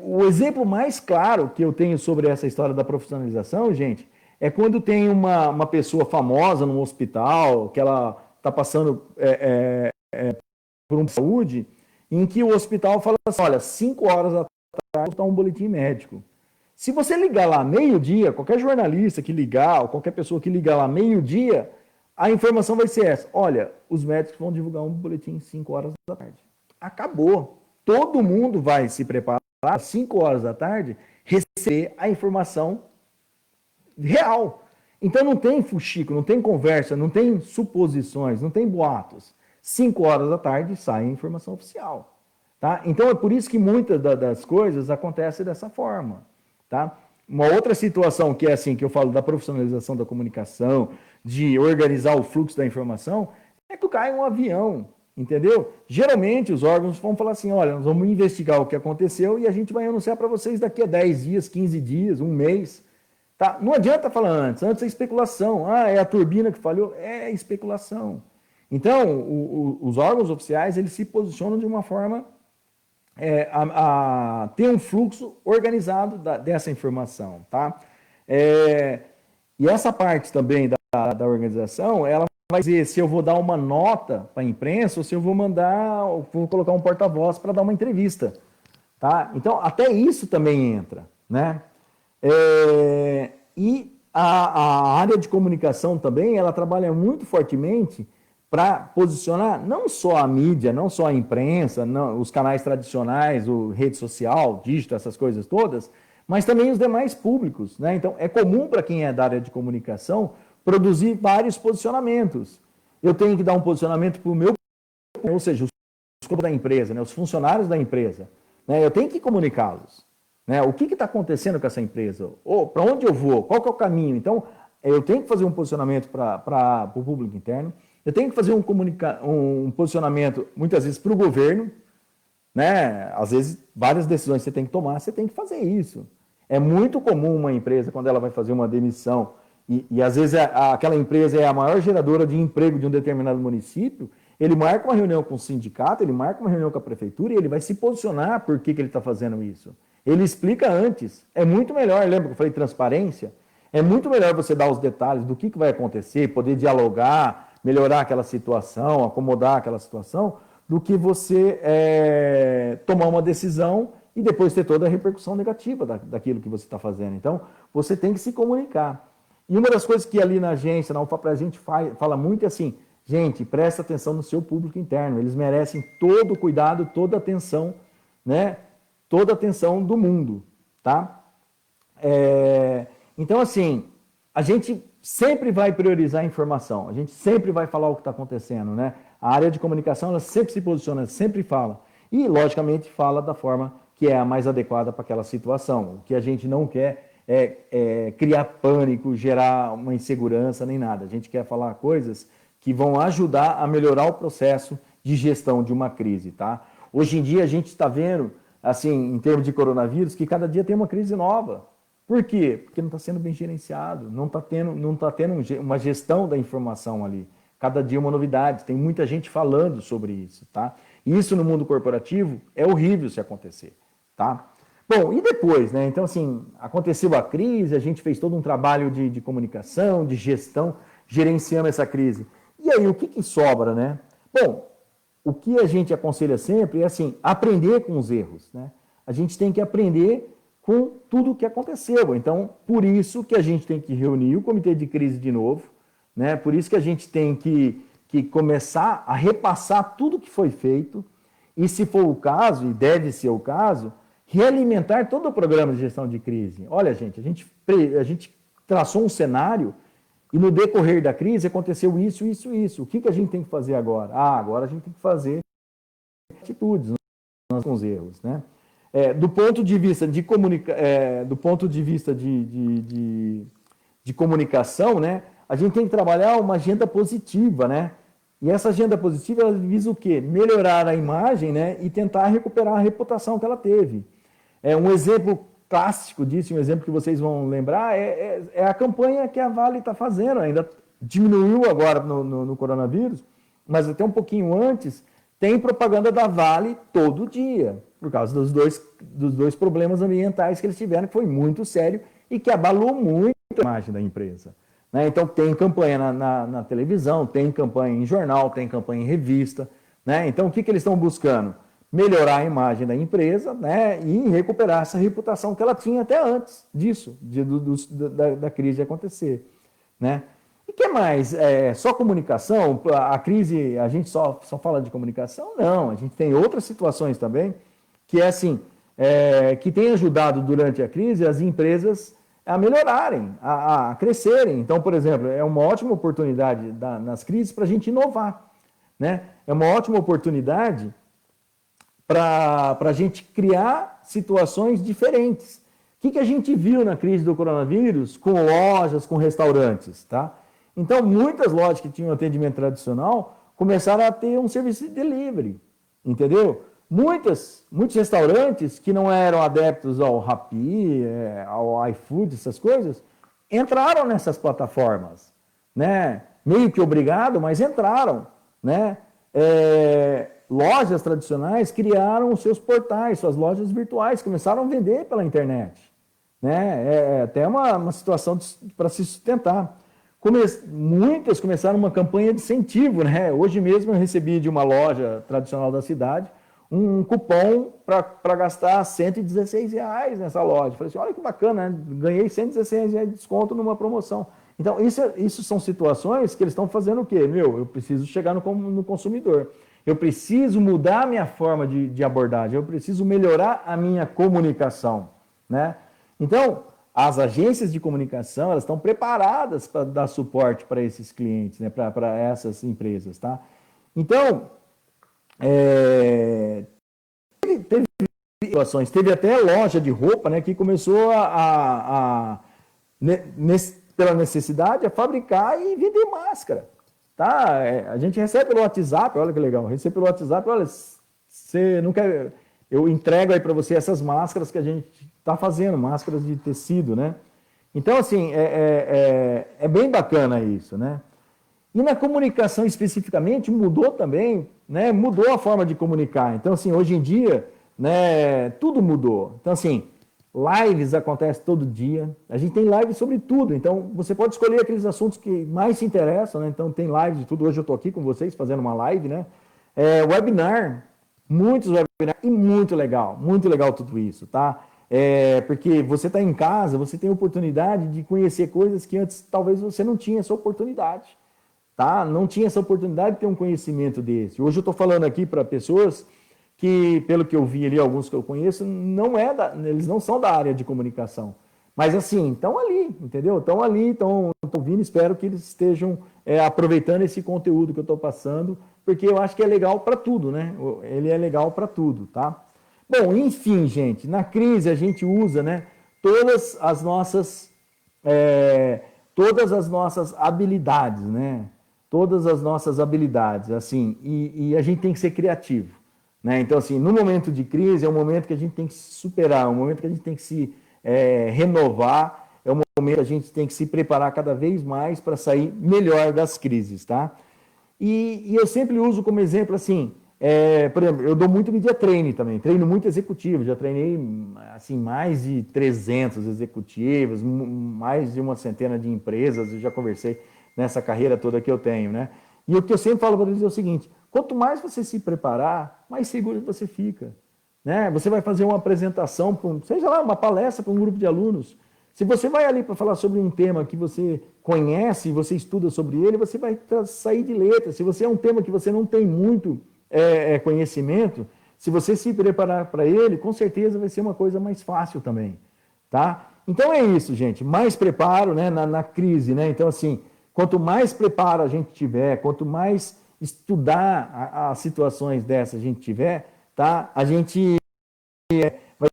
Speaker 1: O exemplo mais claro que eu tenho sobre essa história da profissionalização, gente, é quando tem uma pessoa famosa num hospital, que ela está passando por uma saúde, em que o hospital fala assim, olha, 5 horas da tarde está um boletim médico. Se você ligar lá meio-dia, qualquer jornalista que ligar, ou qualquer pessoa que ligar lá meio-dia, a informação vai ser essa. Olha, os médicos vão divulgar um boletim 5 horas da tarde. Acabou. Todo mundo vai se preparar às 5 horas da tarde, receber a informação real. Então não tem fuxico, não tem conversa, não tem suposições, não tem boatos. 5 horas da tarde sai a informação oficial. Tá? Então é por isso que muitas das coisas acontecem dessa forma. Tá? Uma outra situação que é assim, que eu falo da profissionalização da comunicação, de organizar o fluxo da informação, é que cai um avião, entendeu? Geralmente os órgãos vão falar assim, olha, nós vamos investigar o que aconteceu e a gente vai anunciar para vocês daqui a 10 dias, 15 dias, um mês. Tá? Não adianta falar antes é especulação. Ah, é a turbina que falhou. É especulação. Então, os órgãos oficiais, eles se posicionam de uma forma a ter um fluxo organizado dessa informação, tá? E essa parte também da organização, ela vai dizer se eu vou dar uma nota para a imprensa ou se eu vou colocar um porta-voz para dar uma entrevista, tá? Então, até isso também entra, né? E a área de comunicação também, ela trabalha muito fortemente para posicionar não só a mídia, não só a imprensa, não, os canais tradicionais, o rede social, dígito, essas coisas todas, mas também os demais públicos, né? Então, é comum para quem é da área de comunicação produzir vários posicionamentos. Eu tenho que dar um posicionamento para o meu, ou seja, os da empresa, né? Os funcionários da empresa, né? Eu tenho que comunicá-los, né? O que está acontecendo com essa empresa? Ou para onde eu vou? Qual que é o caminho? Então, eu tenho que fazer um posicionamento para o público interno, eu tenho que fazer um posicionamento, muitas vezes, para o governo, né? Às vezes, várias decisões você tem que tomar, você tem que fazer isso. É muito comum uma empresa, quando ela vai fazer uma demissão, e às vezes aquela empresa é a maior geradora de emprego de um determinado município, ele marca uma reunião com o sindicato, ele marca uma reunião com a prefeitura e ele vai se posicionar por que ele está fazendo isso. Ele explica antes. É muito melhor, lembra que eu falei transparência? É muito melhor você dar os detalhes do que vai acontecer, poder dialogar, melhorar aquela situação, acomodar aquela situação, do que você tomar uma decisão e depois ter toda a repercussão negativa daquilo que você está fazendo. Então, você tem que se comunicar. E uma das coisas que ali na agência, na UFAPRES, a gente fala muito é assim, gente, presta atenção no seu público interno, eles merecem todo o cuidado, toda a atenção, né? Toda a atenção do mundo, tá? Então, assim, a gente sempre vai priorizar a informação, a gente sempre vai falar o que está acontecendo, né? A área de comunicação, ela sempre se posiciona, sempre fala. E, logicamente, fala da forma que é a mais adequada para aquela situação. O que a gente não quer é criar pânico, gerar uma insegurança, nem nada. A gente quer falar coisas que vão ajudar a melhorar o processo de gestão de uma crise, tá? Hoje em dia, a gente está vendo, assim, em termos de coronavírus, que cada dia tem uma crise nova. Por quê? Porque não está sendo bem gerenciado, não está tendo uma gestão da informação ali. Cada dia uma novidade, tem muita gente falando sobre isso, tá? E isso no mundo corporativo é horrível se acontecer, tá? Bom, e depois, né? Então, assim, aconteceu a crise, a gente fez todo um trabalho de comunicação, de gestão, gerenciando essa crise. E aí, o que sobra, né? Bom, o que a gente aconselha sempre é, assim, aprender com os erros, né? A gente tem que aprender com tudo o que aconteceu. Então, por isso que a gente tem que reunir o comitê de crise de novo, né? Por isso que a gente tem que começar a repassar tudo que foi feito e, se for o caso, e deve ser o caso, realimentar todo o programa de gestão de crise. Olha, gente, a gente traçou um cenário e no decorrer da crise aconteceu isso, isso, isso. O que a gente tem que fazer agora? Agora a gente tem que fazer atitudes com os erros, né? Do ponto de vista de comunicação, né? A gente tem que trabalhar uma agenda positiva, né? E essa agenda positiva, ela visa o quê? Melhorar a imagem, né? E tentar recuperar a reputação que ela teve. Um exemplo clássico disso, um exemplo que vocês vão lembrar, é a campanha que a Vale está fazendo. Ainda diminuiu agora no coronavírus, mas até um pouquinho antes, tem propaganda da Vale todo dia, por causa dos dois problemas ambientais que eles tiveram, que foi muito sério e que abalou muito a imagem da empresa. Né? Então, tem campanha na televisão, tem campanha em jornal, tem campanha em revista. Né? Então, o que eles estão buscando? Melhorar a imagem da empresa, né? E recuperar essa reputação que ela tinha até antes disso, da crise acontecer. Né? E o que mais? Só comunicação? A crise, a gente só fala de comunicação? Não, a gente tem outras situações também, que é assim, que tem ajudado durante a crise as empresas a melhorarem, a crescerem. Então, por exemplo, é uma ótima oportunidade nas crises para a gente inovar. Né? É uma ótima oportunidade para a gente criar situações diferentes. O que a gente viu na crise do coronavírus com lojas, com restaurantes? Tá? Então, muitas lojas que tinham atendimento tradicional começaram a ter um serviço de delivery, entendeu? Muitos restaurantes que não eram adeptos ao Rappi, ao iFood, essas coisas, entraram nessas plataformas, né? Meio que obrigado, mas entraram, né? Lojas tradicionais criaram os seus portais, suas lojas virtuais, começaram a vender pela internet, né? Até uma situação para se sustentar. Muitas começaram uma campanha de incentivo, né? Hoje mesmo eu recebi de uma loja tradicional da cidade um cupom para gastar R$116 nessa loja. Falei assim, olha que bacana, né? Ganhei R$116 de desconto numa promoção. Então, isso são situações que eles estão fazendo o quê? Eu preciso chegar no consumidor. Eu preciso mudar a minha forma de abordagem. Eu preciso melhorar a minha comunicação, né? Então, as agências de comunicação, elas estão preparadas para dar suporte para esses clientes, né? Para essas empresas, tá? Então, teve situações, teve até loja de roupa, né, que começou pela necessidade, a fabricar e vender máscara. Tá? A gente recebe pelo WhatsApp, olha que legal, recebe pelo WhatsApp, olha, você não quer, eu entrego aí para você essas máscaras que a gente está fazendo, máscaras de tecido, né? Então, assim, é bem bacana isso, né? E na comunicação especificamente mudou também, né? Mudou a forma de comunicar. Então, assim, hoje em dia, né, tudo mudou. Então, assim, lives acontecem todo dia. A gente tem lives sobre tudo. Então, você pode escolher aqueles assuntos que mais te interessam, né? Então, tem lives de tudo. Hoje eu estou aqui com vocês fazendo uma live, né? Webinar, muitos webinars, e muito legal tudo isso, tá? Porque você está em casa, você tem a oportunidade de conhecer coisas que antes talvez você não tinha essa oportunidade, tá? Não tinha essa oportunidade de ter um conhecimento desse. Hoje eu estou falando aqui para pessoas que, pelo que eu vi ali, alguns que eu conheço, eles não são da área de comunicação. Mas assim, estão ali, entendeu? Estão ali, estão ouvindo, espero que eles estejam aproveitando esse conteúdo que eu estou passando, porque eu acho que é legal para tudo, né? Ele é legal para tudo, tá? Bom, enfim, gente, na crise a gente usa, né, todas as nossas habilidades, né? Todas as nossas habilidades, assim, e a gente tem que ser criativo, né? Então, assim, no momento de crise é um momento que a gente tem que se superar, é um momento que a gente tem que se renovar, é um momento que a gente tem que se preparar cada vez mais para sair melhor das crises, tá? E eu sempre uso como exemplo, assim, por exemplo, eu dou muito media training também, treino muito executivo, já treinei, assim, mais de 300 executivos, mais de uma centena de empresas, eu já conversei nessa carreira toda que eu tenho, né? E o que eu sempre falo para eles é o seguinte: quanto mais você se preparar, mais seguro você fica, né? Você vai fazer uma apresentação, seja lá, uma palestra para um grupo de alunos. Se você vai ali para falar sobre um tema que você conhece, você estuda sobre ele, você vai sair de letra. Se você é um tema que você não tem muito conhecimento, se você se preparar para ele, com certeza vai ser uma coisa mais fácil também, tá? Então é isso, gente. Mais preparo, né, na crise, né? Então, assim, quanto mais preparo a gente tiver, quanto mais estudar as situações dessas a gente tiver, tá? A gente vai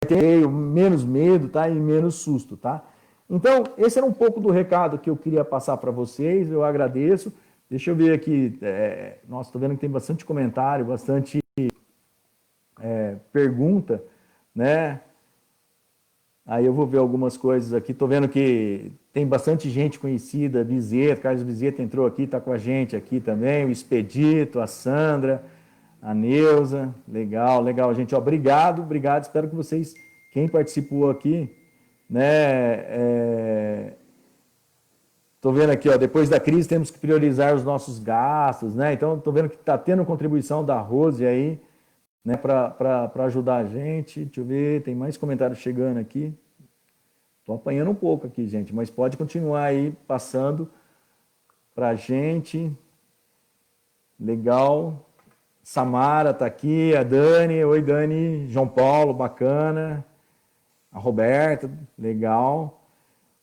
Speaker 1: ter menos medo, tá? E menos susto, tá? Então, esse era um pouco do recado que eu queria passar para vocês. Eu agradeço. Deixa eu ver aqui. Nossa, estou vendo que tem bastante comentário, bastante pergunta, né? Aí eu vou ver algumas coisas aqui. Estou vendo que tem bastante gente conhecida. Bizeta, Carlos Bizeta entrou aqui, está com a gente aqui também. O Expedito, a Sandra, a Neuza. Legal, legal, gente. Obrigado. Espero que vocês, quem participou aqui, né? Estou vendo aqui, ó, depois da crise temos que priorizar os nossos gastos, né? Então, estou vendo que está tendo contribuição da Rose aí, né, para ajudar a gente. Deixa eu ver, tem mais comentários chegando aqui. Estou apanhando um pouco aqui, gente, mas pode continuar aí passando para a gente. Legal. Samara está aqui, a Dani. Oi, Dani. João Paulo, bacana. A Roberta, legal.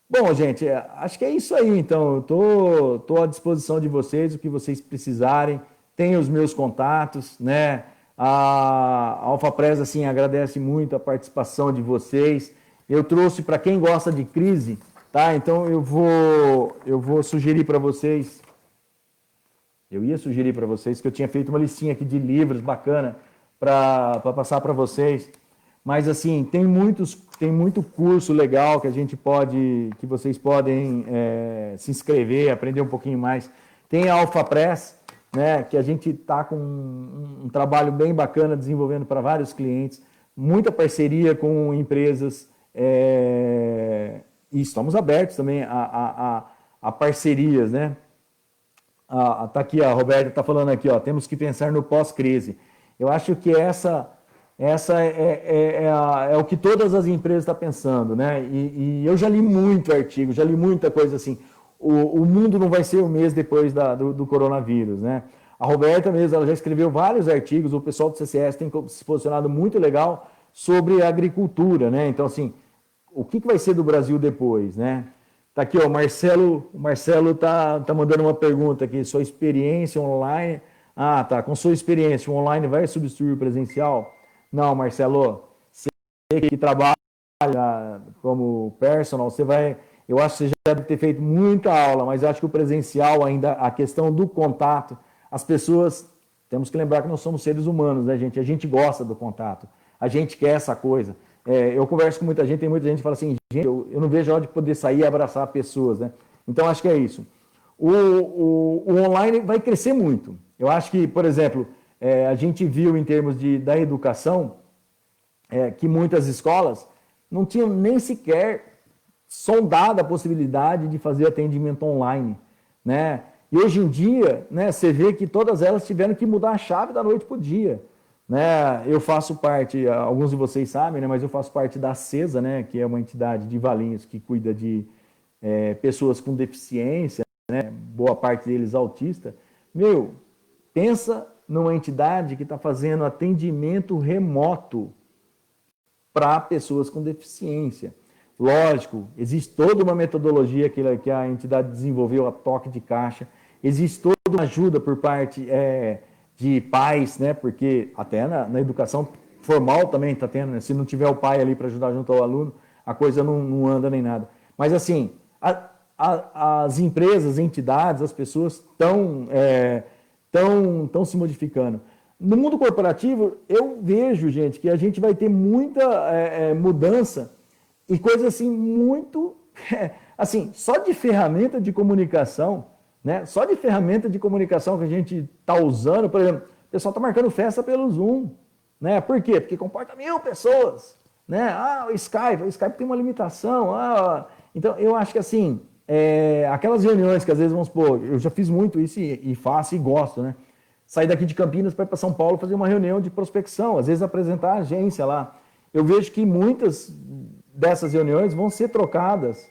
Speaker 1: Bom, gente, acho que é isso aí, então. Eu estou à disposição de vocês, o que vocês precisarem. Tem os meus contatos, né? A AlphaPress, assim, agradece muito a participação de vocês. Eu trouxe para quem gosta de crise, tá? Então, eu vou sugerir para vocês. Eu ia sugerir para vocês que eu tinha feito uma listinha aqui de livros bacana para passar para vocês. Mas, assim, tem muito curso legal que vocês podem se inscrever, aprender um pouquinho mais. Tem a AlphaPress, né, que a gente está com um trabalho bem bacana desenvolvendo para vários clientes, muita parceria com empresas, e estamos abertos também a parcerias, né? Tá aqui, a Roberta está falando aqui, ó, temos que pensar no pós-crise. Eu acho que essa é o que todas as empresas estão pensando, né? E eu já li muito artigo, já li muita coisa assim. o mundo não vai ser o mesmo depois do coronavírus, né? A Roberta mesmo, ela já escreveu vários artigos, o pessoal do CCS tem se posicionado muito legal sobre a agricultura, né? Então, assim, o que vai ser do Brasil depois, né? Tá aqui, ó, o Marcelo tá mandando uma pergunta aqui, sua experiência online... Ah, tá, com sua experiência, o online vai substituir o presencial? Não, Marcelo, você que trabalha como personal, você vai... Eu acho que você já deve ter feito muita aula, mas eu acho que o presencial ainda, a questão do contato, as pessoas, temos que lembrar que nós somos seres humanos, né, gente? A gente gosta do contato, a gente quer essa coisa. Eu converso com muita gente, tem muita gente que fala assim, gente, eu não vejo a hora de poder sair e abraçar pessoas, né? Então, acho que é isso. O online vai crescer muito. Eu acho que, por exemplo, a gente viu em termos da educação, que muitas escolas não tinham nem sequer sondado a possibilidade de fazer atendimento online, né? E hoje em dia, né, você vê que todas elas tiveram que mudar a chave da noite para o dia, né? Eu faço parte, alguns de vocês sabem, né, mas eu faço parte da CESA, né, que é uma entidade de Valinhos que cuida de pessoas com deficiência, né, boa parte deles autista. Meu, pensa numa entidade que está fazendo atendimento remoto para pessoas com deficiência. Lógico, existe toda uma metodologia que a entidade desenvolveu a toque de caixa, existe toda uma ajuda por parte de pais, né? Porque até na educação formal também está tendo, né? Se não tiver o pai ali para ajudar junto ao aluno, a coisa não anda nem nada. Mas assim, as empresas, entidades, as pessoas estão se modificando. No mundo corporativo, eu vejo, gente, que a gente vai ter muita mudança e coisas assim muito... assim, só de ferramenta de comunicação, né? Só de ferramenta de comunicação que a gente está usando, por exemplo, o pessoal está marcando festa pelo Zoom, né? Por quê? Porque comporta 1000 pessoas, né? O Skype tem uma limitação. Então, eu acho que assim, aquelas reuniões que às vezes, vamos supor, eu já fiz muito isso e faço e gosto, né? Sair daqui de Campinas para ir para São Paulo fazer uma reunião de prospecção, às vezes apresentar a agência lá. Eu vejo que muitas dessas reuniões vão ser trocadas,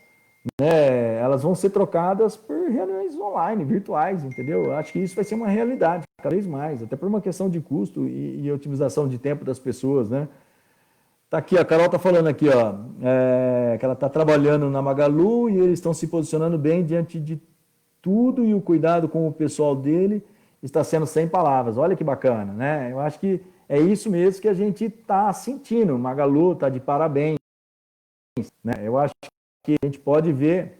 Speaker 1: né? Elas vão ser trocadas por reuniões online, virtuais, entendeu? Eu acho que isso vai ser uma realidade cada vez mais, até por uma questão de custo e otimização de tempo das pessoas, né? Tá aqui, a Carol tá falando aqui, ó, que ela tá trabalhando na Magalu e eles estão se posicionando bem diante de tudo e o cuidado com o pessoal dele está sendo sem palavras. Olha que bacana, né? Eu acho que é isso mesmo que a gente está sentindo. Magalu tá de parabéns, né? Eu acho que a gente pode ver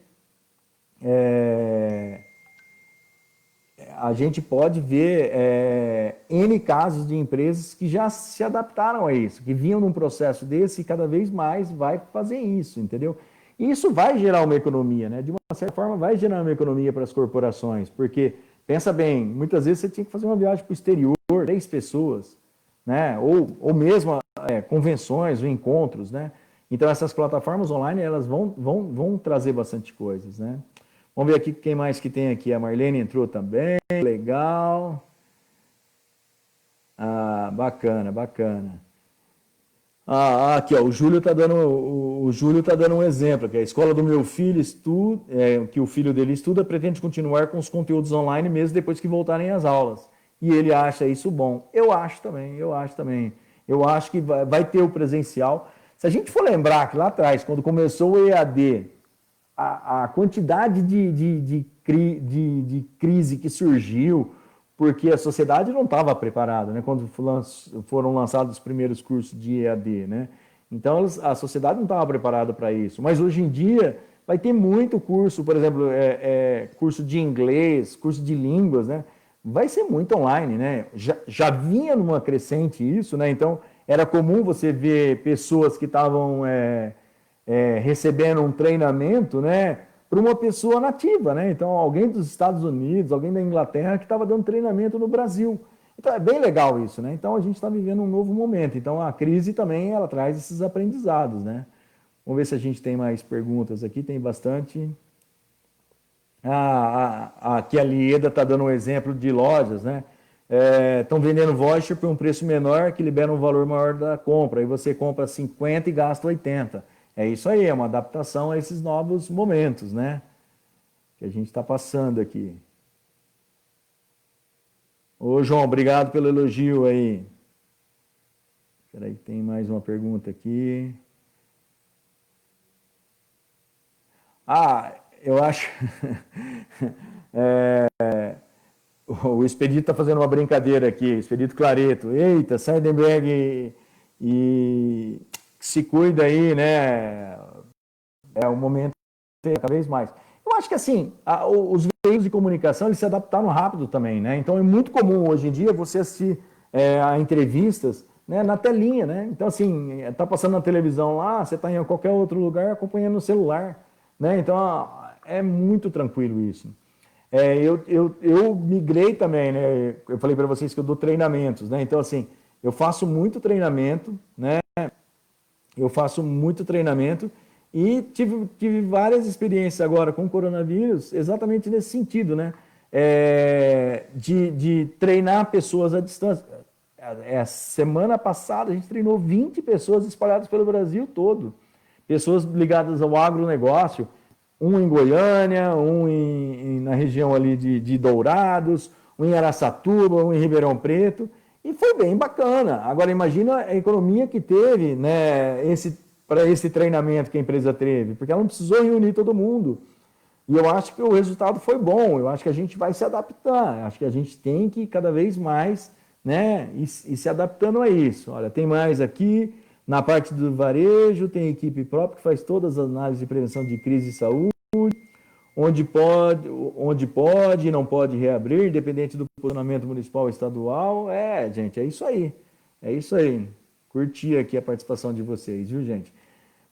Speaker 1: N casos de empresas que já se adaptaram a isso, que vinham num processo desse e cada vez mais vai fazer isso, entendeu? E isso vai gerar uma economia, né? De uma certa forma vai gerar uma economia para as corporações, porque, pensa bem, muitas vezes você tinha que fazer uma viagem para o exterior, 3 pessoas, né? Ou mesmo convenções ou encontros, né? Então essas plataformas online, elas vão trazer bastante coisas, né? Vamos ver aqui quem mais que tem aqui. A Marlene entrou também. Legal. Bacana, bacana. Aqui, ó, o Júlio tá dando um exemplo, que a escola do meu filho estuda, que o filho dele estuda, pretende continuar com os conteúdos online mesmo depois que voltarem às aulas. E ele acha isso bom. Eu acho também. Eu acho que vai ter o presencial. Se a gente for lembrar que lá atrás, quando começou o EAD, a quantidade de crise que surgiu, porque a sociedade não estava preparada, né? Quando foram lançados os primeiros cursos de EAD, né? Então, a sociedade não estava preparada para isso. Mas hoje em dia, vai ter muito curso, por exemplo, curso de inglês, curso de línguas, né? Vai ser muito online, né? Já vinha numa crescente isso, né? Então, era comum você ver pessoas que estavam... recebendo um treinamento, né, para uma pessoa nativa, né? Então, alguém dos Estados Unidos, alguém da Inglaterra que estava dando treinamento no Brasil. Então, é bem legal isso, né? Então, a gente está vivendo um novo momento. Então, a crise também, ela traz esses aprendizados, né? Vamos ver se a gente tem mais perguntas aqui. Tem bastante. Aqui a Lieda está dando um exemplo de lojas, né? Estão vendendo voucher por um preço menor que libera um valor maior da compra. Aí você compra 50 e gasta 80. É isso aí, é uma adaptação a esses novos momentos, né? que a gente está passando aqui. Ô, João, obrigado pelo elogio aí. Espera aí, tem mais uma pergunta aqui. Eu acho... O Expedito está fazendo uma brincadeira aqui, Expedito Clareto. Eita, Seidenberg e se cuida aí, né? É o momento cada vez mais. Eu acho que assim, os veículos de comunicação eles se adaptaram rápido também, né? Então é muito comum hoje em dia você assistir a entrevistas, né, na telinha, né? Então assim, tá passando na televisão lá, você está em qualquer outro lugar acompanhando no celular, né? Então é muito tranquilo isso. Eu migrei também, né? Eu falei para vocês que eu dou treinamentos, né? Então assim, eu faço muito treinamento, né? Eu faço muito treinamento e tive várias experiências agora com o coronavírus, exatamente nesse sentido, né? De treinar pessoas à distância. Semana passada a gente treinou 20 pessoas espalhadas pelo Brasil todo. Pessoas ligadas ao agronegócio, um em Goiânia, na região ali de Dourados, um em Araçatuba, um em Ribeirão Preto. E foi bem bacana. Agora, imagina a economia que teve, né, para esse treinamento que a empresa teve, porque ela não precisou reunir todo mundo. E eu acho que o resultado foi bom. Eu acho que a gente vai se adaptar. Acho que a gente tem que cada vez mais, né, ir se adaptando a isso. Olha, tem mais aqui. Na parte do varejo, tem equipe própria que faz todas as análises de prevenção de crise e saúde. Onde pode e não pode reabrir, independente do posicionamento municipal ou estadual. Gente, é isso aí. É isso aí. Curti aqui a participação de vocês, viu, gente?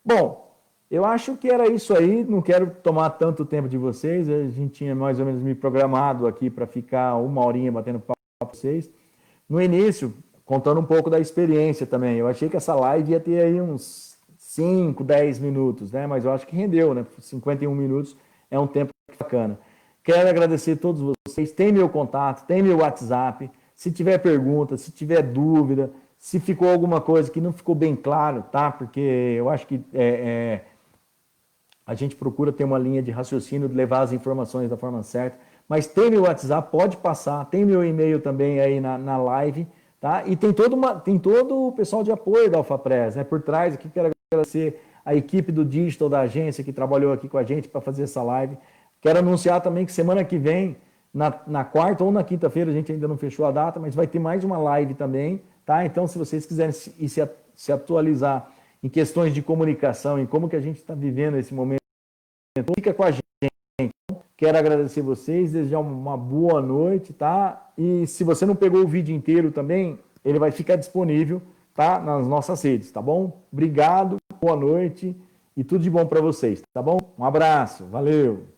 Speaker 1: Bom, eu acho que era isso aí. Não quero tomar tanto tempo de vocês. A gente tinha mais ou menos me programado aqui para ficar uma horinha batendo papo com vocês. No início, contando um pouco da experiência também. Eu achei que essa live ia ter aí uns 5, 10 minutos, né? Mas eu acho que rendeu, né? 51 minutos. É um tempo bacana. Quero agradecer a todos vocês. Tem meu contato, tem meu WhatsApp. Se tiver pergunta, se tiver dúvida, se ficou alguma coisa que não ficou bem claro, tá? Porque eu acho que a gente procura ter uma linha de raciocínio, levar as informações da forma certa. Mas tem meu WhatsApp, pode passar. Tem meu e-mail também aí na live, tá? E tem todo o pessoal de apoio da AlphaPress, né? Por trás aqui, quero agradecer a equipe do digital da agência que trabalhou aqui com a gente para fazer essa live. Quero anunciar também que semana que vem, na quarta ou na quinta-feira, a gente ainda não fechou a data, mas vai ter mais uma live também, tá? Então, se vocês quiserem se atualizar em questões de comunicação, em como que a gente está vivendo esse momento, fica com a gente. Quero agradecer vocês, desejar uma boa noite, tá? E se você não pegou o vídeo inteiro também, ele vai ficar disponível, tá? Nas nossas redes, tá bom? Obrigado, boa noite e tudo de bom para vocês, tá bom? Um abraço, valeu!